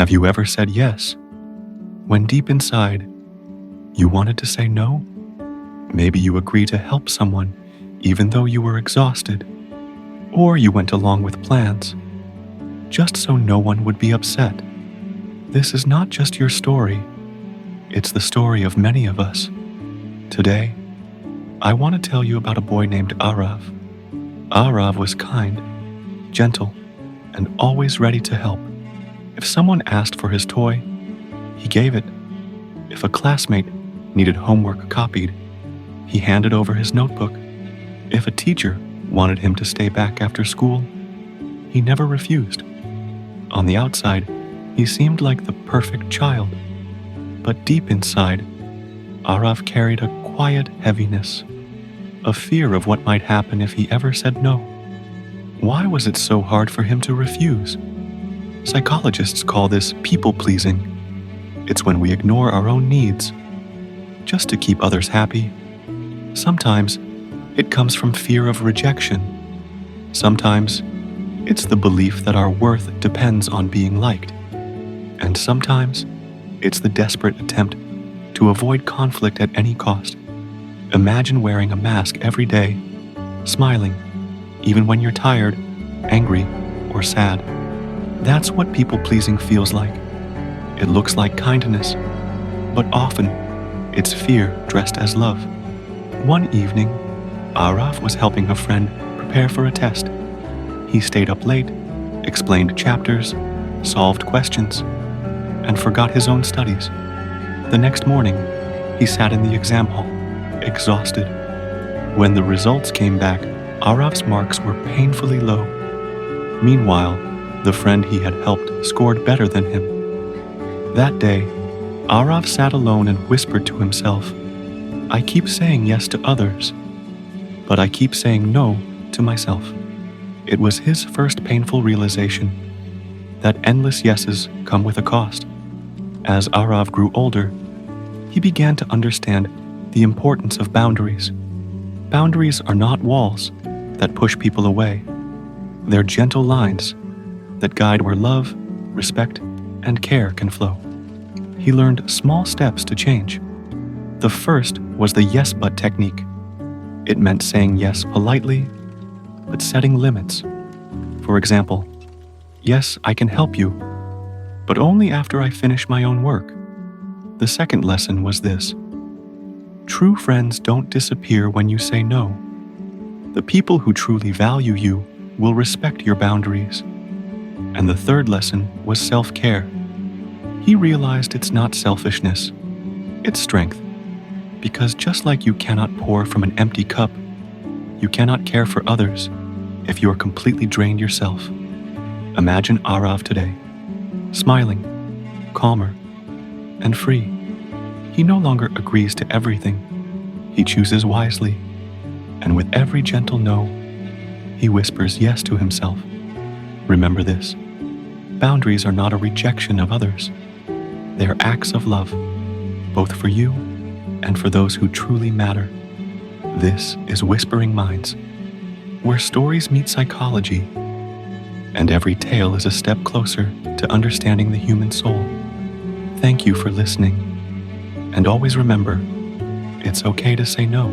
Have you ever said yes when deep inside you wanted to say no? Maybe you agreed to help someone even though you were exhausted, or you went along with plans just so no one would be upset. This is not just your story, it's the story of many of us. Today, I want to tell you about a boy named Arav. Arav was kind, gentle, and always ready to help. If someone asked for his toy, he gave it. If a classmate needed homework copied, he handed over his notebook. If a teacher wanted him to stay back after school, he never refused. On the outside, he seemed like the perfect child, but deep inside, Arav carried a quiet heaviness, a fear of what might happen if he ever said no. Why was it so hard for him to refuse? Psychologists call this people-pleasing. It's when we ignore our own needs just to keep others happy. Sometimes it comes from fear of rejection. Sometimes it's the belief that our worth depends on being liked. And sometimes it's the desperate attempt to avoid conflict at any cost. Imagine wearing a mask every day, smiling, even when you're tired, angry, or sad. That's what people-pleasing feels like. It looks like kindness, but often it's fear dressed as love. One evening, Arav was helping a friend prepare for a test. He stayed up late, explained chapters, solved questions, and forgot his own studies. The next morning, he sat in the exam hall, exhausted. When the results came back, Arav's marks were painfully low. Meanwhile, the friend he had helped scored better than him. That day, Arav sat alone and whispered to himself, "I keep saying yes to others, but I keep saying no to myself." It was his first painful realization that endless yeses come with a cost. As Arav grew older, he began to understand the importance of boundaries. Boundaries are not walls that push people away. They're gentle lines that guide where love, respect, and care can flow. He learned small steps to change. The first was the yes but technique. It meant saying yes politely, but setting limits. For example, "Yes, I can help you, but only after I finish my own work." The second lesson was this: true friends don't disappear when you say no. The people who truly value you will respect your boundaries. And the third lesson was self-care. He realized it's not selfishness, it's strength. Because just like you cannot pour from an empty cup, you cannot care for others if you are completely drained yourself. Imagine Arav today, smiling, calmer, and free. He no longer agrees to everything. He chooses wisely, and with every gentle no, he whispers yes to himself. Remember this: boundaries are not a rejection of others. They are acts of love, both for you and for those who truly matter. This is Whispering Minds, where stories meet psychology, and every tale is a step closer to understanding the human soul. Thank you for listening, and always remember, it's okay to say no.